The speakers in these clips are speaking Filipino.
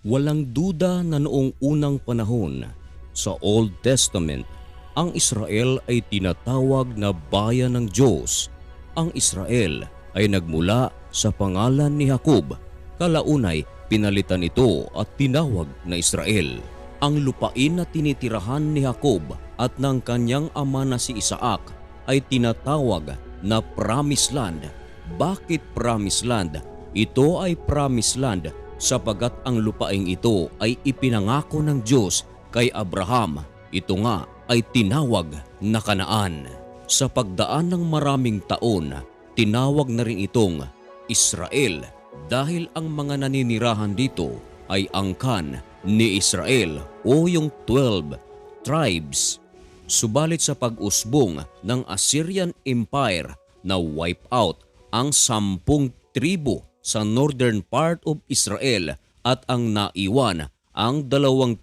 Walang duda na noong unang panahon sa Old Testament, ang Israel ay tinatawag na bayan ng Diyos. Ang Israel ay nagmula sa pangalan ni Jacob. Kalaunay, pinalitan ito at tinawag na Israel. Ang lupain na tinitirahan ni Jacob at ng kanyang ama na si Isaac ay tinatawag na Promised Land. Bakit Promised Land? Ito ay Promised Land sapagat ang lupaing ito ay ipinangako ng Diyos kay Abraham. Ito nga ay tinawag na Kanaan. Sa pagdaan ng maraming taon, tinawag na rin itong Israel dahil ang mga naninirahan dito ay angkan ni Israel o yung 12 tribes. Subalit sa pag-usbong ng Assyrian Empire na wipe out ang 10 tribo sa northern part of Israel at ang naiwan ang 2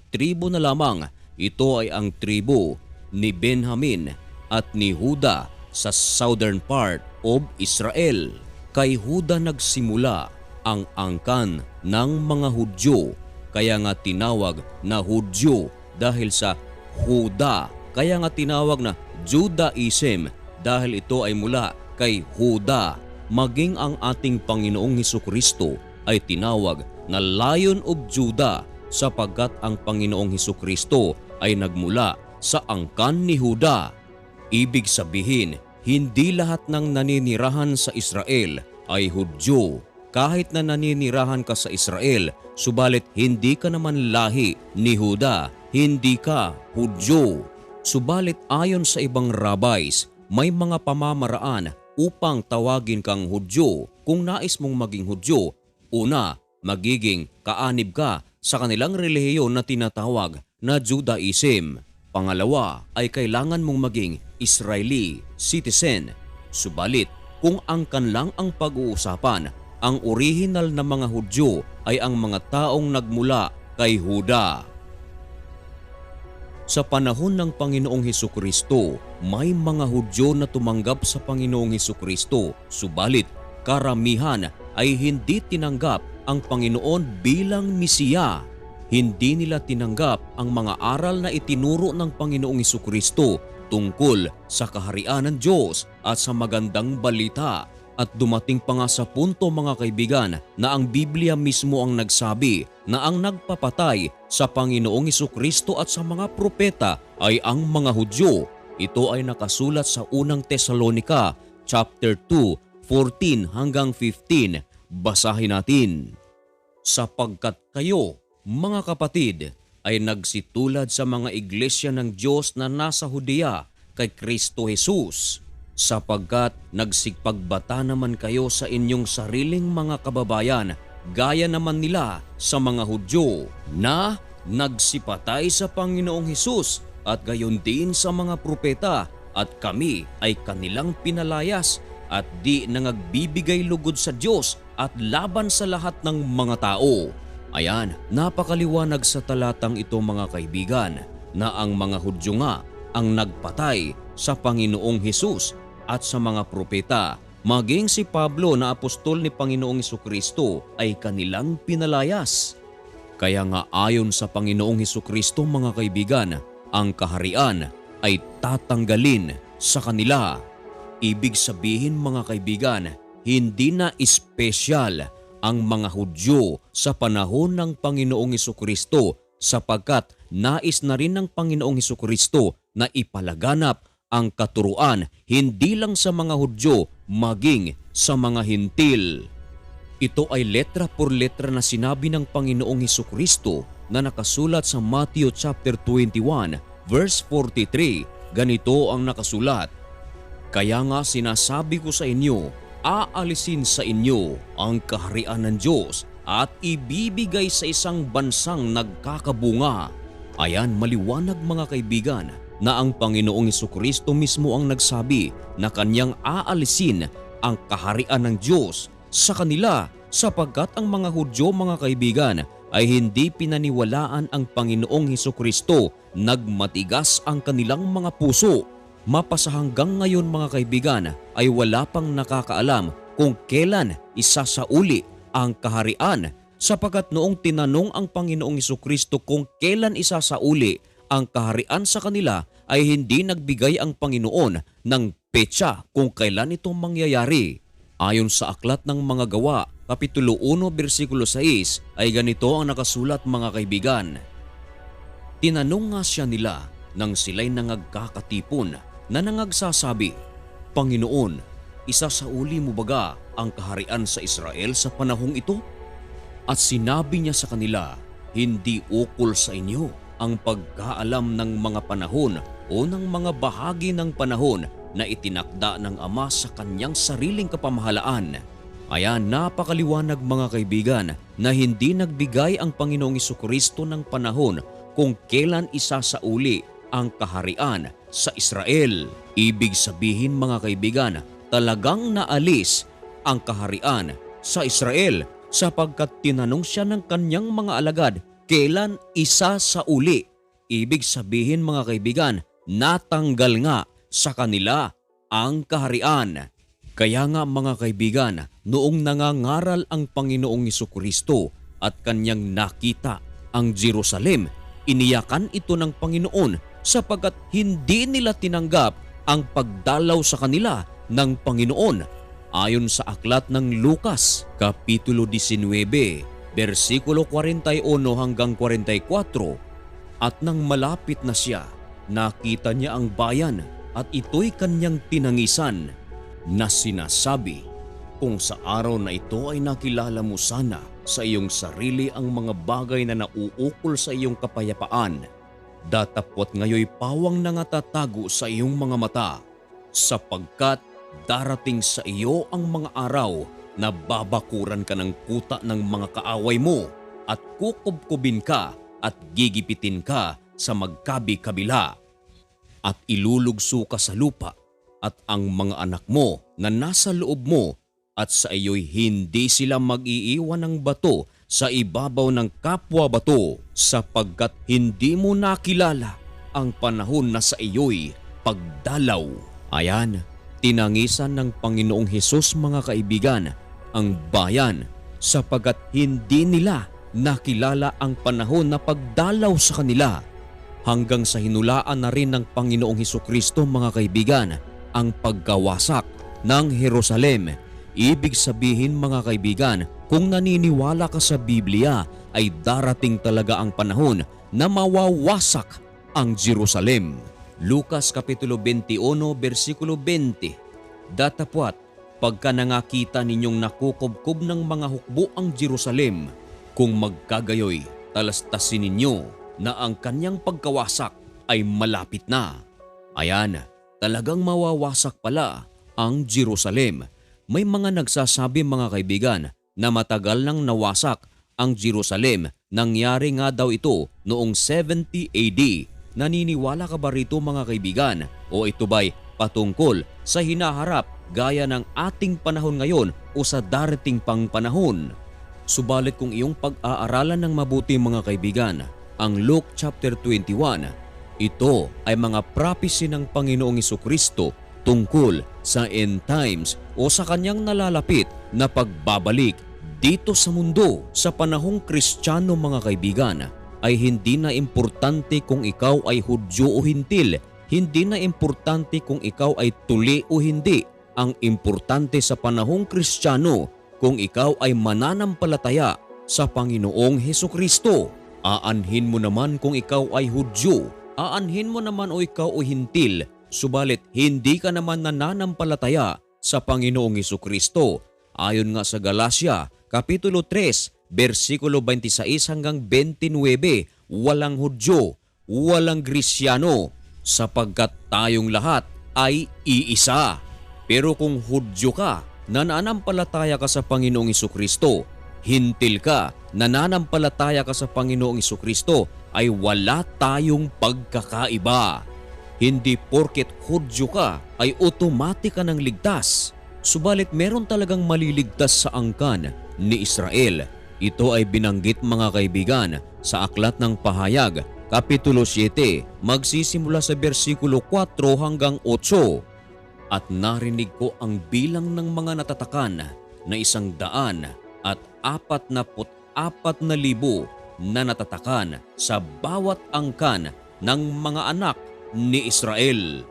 tribo na lamang. Ito ay ang tribo ni Benjamin at ni Juda sa southern part of Israel. Kay Juda nagsimula ang angkan ng mga Hudyo, kaya nga tinawag na Hudyo dahil sa Juda. Kaya nga tinawag na Judaism dahil ito ay mula kay Juda. Maging ang ating Panginoong Hesukristo ay tinawag na Lion of Judah sapagkat ang Panginoong Hesukristo ay nagmula sa angkan ni Juda. Ibig sabihin, hindi lahat ng naninirahan sa Israel ay Hudyo. Kahit na naninirahan ka sa Israel, subalit hindi ka naman lahi ni Juda, hindi ka Hudyo. Subalit ayon sa ibang rabbis, may mga pamamaraan upang tawagin kang Hudyo. Kung nais mong maging Hudyo, una, magiging kaanib ka sa kanilang relihiyon na tinatawag na Judaism. Pangalawa ay kailangan mong maging Israeli citizen. Subalit, kung angkan lang ang pag-uusapan, ang orihinal na mga Hudyo ay ang mga taong nagmula kay Juda. Sa panahon ng Panginoong Hesukristo, may mga Hudyo na tumanggap sa Panginoong Hesukristo, subalit karamihan ay hindi tinanggap ang Panginoon bilang Mesiya. Hindi nila tinanggap ang mga aral na itinuro ng Panginoong Hesukristo tungkol sa kaharian ng Diyos at sa magandang balita. At dumating pa nga sa punto mga kaibigan na ang Biblia mismo ang nagsabi na ang nagpapatay sa Panginoong Hesukristo at sa mga propeta ay ang mga Hudyo. Ito ay nakasulat sa unang Tesalonica chapter 2, 14 hanggang 15. Basahin natin. Sapagkat kayo, mga kapatid, ay nagsitulad sa mga iglesia ng Diyos na nasa Judea kay Kristo Jesus. Sapagkat nagsigpagbata naman kayo sa inyong sariling mga kababayan gaya naman nila sa mga Hudyo na nagsipatay sa Panginoong Hesus at gayon din sa mga propeta at kami ay kanilang pinalayas at di nangagbibigay lugod sa Diyos at laban sa lahat ng mga tao. Ayan, napakaliwanag sa talatang ito mga kaibigan na ang mga Hudyo nga ang nagpatay sa Panginoong Hesus at sa mga propeta. Maging si Pablo na apostol ni Panginoong Hesukristo ay kanilang pinalayas. Kaya nga ayon sa Panginoong Hesukristo mga kaibigan, ang kaharian ay tatanggalin sa kanila. Ibig sabihin mga kaibigan, hindi na espesyal ang mga Hudyo sa panahon ng Panginoong Hesukristo sapagkat nais na rin ng Panginoong Hesukristo na ipalaganap ang katuruan hindi lang sa mga Hudyo maging sa mga Hintil. Ito ay letra por letra na sinabi ng Panginoong Hesukristo na nakasulat sa Matthew chapter 21 verse 43. Ganito ang nakasulat. Kaya nga sinasabi ko sa inyo, aalisin sa inyo ang kaharian ng Diyos at ibibigay sa isang bansang nagkakabunga. Ayan, maliwanag mga kaibigan na ang Panginoong Hesukristo mismo ang nagsabi na kanyang aalisin ang kaharian ng Diyos sa kanila sapagkat ang mga Hudyo mga kaibigan ay hindi pinaniwalaan ang Panginoong Hesukristo, nagmatigas ang kanilang mga puso. Mapasa hanggang ngayon mga kaibigan ay wala pang nakakaalam kung kailan isasauli ang kaharian sapagkat noong tinanong ang Panginoong Hesukristo kung kailan isasauli ang kaharian sa kanila ay hindi nagbigay ang Panginoon ng petsa kung kailan ito mangyayari. Ayon sa aklat ng mga gawa, Kapitulo 1, versikulo 6 ay ganito ang nakasulat mga kaibigan. Tinanong nga siya nila nang sila'y nangagkakatipon na nangagsasabi, Panginoon, isasauli mo baga ang kaharian sa Israel sa panahong ito? At sinabi niya sa kanila, hindi ukol sa inyo ang pagkaalam ng mga panahon o ng mga bahagi ng panahon na itinakda ng Ama sa kanyang sariling kapamahalaan. Kaya napakaliwanag mga kaibigan na hindi nagbigay ang Panginoong Hesukristo ng panahon kung kailan isasauli ang kaharian sa Israel. Ibig sabihin mga kaibigan, talagang naalis ang kaharian sa Israel sapagkat tinanong siya ng kanyang mga alagad kailan isasauli. Ibig sabihin mga kaibigan, natanggal nga sa kanila ang kaharian. Kaya nga mga kaibigan, noong nangangaral ang Panginoong Hesukristo at kanyang nakita ang Jerusalem, iniyakan ito ng Panginoon sapagkat hindi nila tinanggap ang pagdalaw sa kanila ng Panginoon. Ayon sa aklat ng Lucas, Kapitulo 19, versikulo 41 hanggang 44, at nang malapit na siya, nakita niya ang bayan at ito'y kanyang tinangisan na sinasabi, kung sa araw na ito ay nakilala mo sana sa iyong sarili ang mga bagay na nauukol sa iyong kapayapaan, datapwat ngayoy pawang nangatatago sa iyong mga mata, sapagkat darating sa iyo ang mga araw na babakuran ka ng kuta ng mga kaaway mo at kukubkubin ka at gigipitin ka sa magkabi-kabila at ilulugso ka sa lupa at ang mga anak mo na nasa loob mo at sa iyo'y hindi sila mag-iiwan ng bato sa ibabaw ng kapwa bato sapagkat hindi mo nakilala ang panahon na sa iyo'y pagdalaw. Ayan, tinangisan ng Panginoong Hesus mga kaibigan ang bayan sapagkat hindi nila nakilala ang panahon na pagdalaw sa kanila hanggang sa hinulaan na rin ng Panginoong Hesukristo mga kaibigan ang pagkawasak ng Jerusalem. Ibig sabihin mga kaibigan, kung naniniwala ka sa Biblia ay darating talaga ang panahon na mawawasak ang Jerusalem. Lucas Kapitulo 21, versikulo 20. Datapwat, pagka nangakita ninyong nakukubkob ng mga hukbo ang Jerusalem, kung magkagayoy, talastasin ninyo na ang kanyang pagkawasak ay malapit na. Ayan, talagang mawawasak pala ang Jerusalem. May mga nagsasabi mga kaibigan na matagal nang nawasak ang Jerusalem. Nangyari nga daw ito noong 70 AD. Naniniwala ka ba rito mga kaibigan? O ito ba'y patungkol sa hinaharap gaya ng ating panahon ngayon o sa darating pang panahon? Subalit kung iyong pag-aaralan ng mabuti mga kaibigan, ang Luke chapter 21, ito ay mga prophecy ng Panginoong Hesukristo tungkol sa end times o sa kanyang nalalapit na pagbabalik dito sa mundo. Sa panahong Kristiyano mga kaibigan ay hindi na importante kung ikaw ay Hudyo o Hintil. Hindi na importante kung ikaw ay tuli o hindi. Ang importante sa panahong Kristiyano kung ikaw ay mananampalataya sa Panginoong Hesukristo. Aanhin mo naman kung ikaw ay Hudyo, aanhin mo naman o ikaw o Hintil, subalit hindi ka naman nananampalataya sa Panginoong Hesukristo. Ayon nga sa Galacia, Kapitulo 3, versikulo 26 hanggang 29, walang Hudyo, walang Grisyano, sapagkat tayong lahat ay iisa. Pero kung Hudyo ka, nananampalataya ka sa Panginoong Hesukristo, Hintil ka, nananampalataya ka sa Panginoong Hesukristo, ay wala tayong pagkakaiba. Hindi porket Hudyo ka ay otomatik ka ng ligtas. Subalit meron talagang maliligtas sa angkan ni Israel. Ito ay binanggit mga kaibigan sa Aklat ng Pahayag, Kapitulo 7, magsisimula sa versikulo 4 hanggang 8. At narinig ko ang bilang ng mga natatakan na 146,000 4,000 na natatakan sa bawat angkan ng mga anak ni Israel.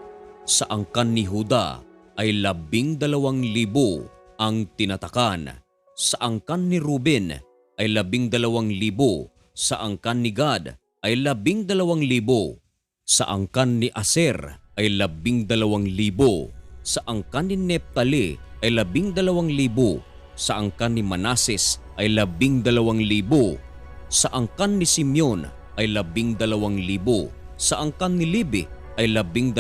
Sa angkan ni Juda ay 12,000 ang tinatakan. Sa angkan ni Ruben ay 12,000. Sa angkan ni Gad ay 12,000. Sa angkan ni Aser ay 12,000. Sa angkan ni Neptali ay 12,000. Sa angkan ni Manases ay 12,000. Sa angkan ni Simeon ay 12,000. Sa angkan ni Levi ay 12,000.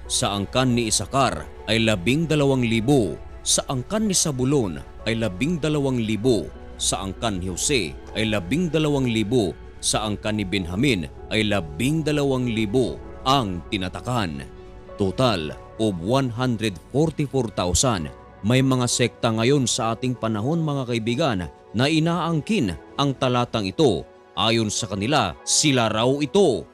Sa angkan ni Isakar ay 12,000. Sa angkan ni Sabulon ay 12,000. Sa angkan ni Jose ay 12,000. Sa angkan ni Benjamin ay 12,000 ang tinatakan. Total of 144,000. May mga sekta ngayon sa ating panahon mga kaibigan na inaangkin ang talatang ito. Ayon sa kanila, sila raw ito.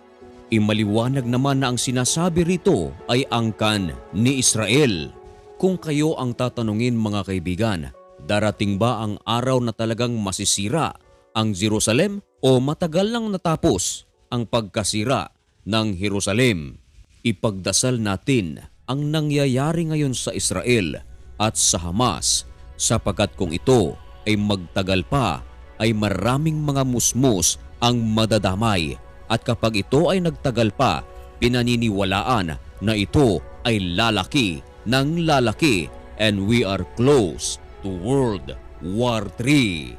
Imaliwanag naman na ang sinasabi rito ay angkan ni Israel. Kung kayo ang tatanungin mga kaibigan, darating ba ang araw na talagang masisira ang Jerusalem o matagal nang natapos ang pagkasira ng Jerusalem? Ipagdasal natin ang nangyayari ngayon sa Israel at sa Hamas sapagkat kung ito ay magtagal pa ay maraming mga musmus ang madadamay at kapag ito ay nagtagal pa, pinaniniwalaan na ito ay lalaki ng lalaki and we are close to World War III.